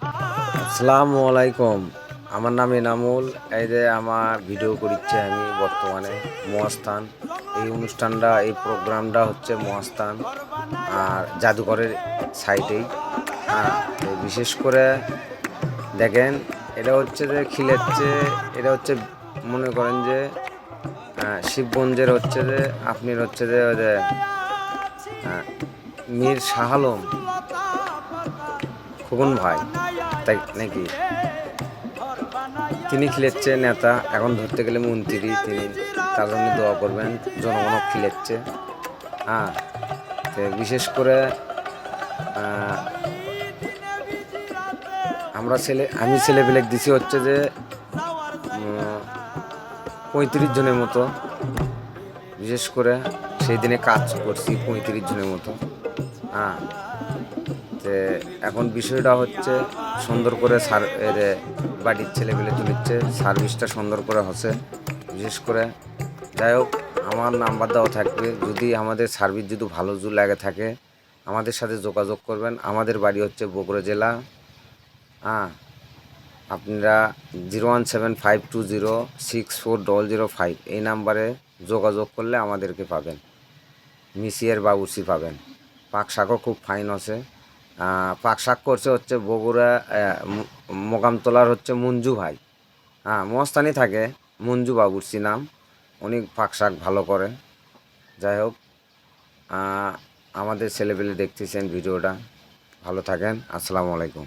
আসসালামু আলাইকুম। আমার নাম এনামুল। এই যে আমার ভিডিও করছি আমি বর্তমানে মহাস্থান। এই অনুষ্ঠানটা এই প্রোগ্রামটা হচ্ছে মহাস্থান আর জাদুঘরের সাইটেই। হ্যাঁ, তো বিশেষ করে দেখেন, এটা হচ্ছে যে খিলেচ্ছে, এটা হচ্ছে মনে করেন যে শিবগঞ্জের হচ্ছে যে আপনার হচ্ছে যে ওই যে মীর শাহ আলম খোকন ভাই, তাই নাকি? তিনি খিলেচ্ছে নেতা, এখন ধরতে গেলে মন্ত্রী তিনি। তার জন্য দোয়া করবেন, জনগণও খিলেচ্ছে। হ্যাঁ, তো বিশেষ করে আমি ছেলেপেলে দিছি হচ্ছে যে 35 জনের মতো। বিশেষ করে সেই দিনে কাজ করছি 35 জনের মতো। হ্যাঁ, তো এখন বিষয়টা হচ্ছে সুন্দর করে বাড়ির ছেলেপেলে তুলিচ্ছে, সার্ভিসটা সুন্দর করে হচ্ছে। বিশেষ করে যাই হোক, আমার নাম্বার দেওয়া থাকবে, যদি আমাদের সার্ভিস যদি ভালো লাগে থাকে আমাদের সাথে যোগাযোগ করবেন। আমাদের বাড়ি হচ্ছে বগুড়া জেলা। হ্যাঁ, আপনারা 01752064005 এই নাম্বারে যোগাযোগ করলে আমাদেরকে পাবেন। মিসিয়ের বাবুর্চি পাবেন। পাক শাকও খুব ফাইন আছে। পাক শাক করছে হচ্ছে বগুড়া মোকামতলার হচ্ছে মঞ্জু ভাই। হ্যাঁ, মস্তানি থাকে, মঞ্জু বাবুর্চি নাম। উনি পাক শাক ভালো করে। যাই হোক, আমাদের ছেলেপেলে দেখতেছেন ভিডিওটা। ভালো থাকেন। আসসালামু আলাইকুম।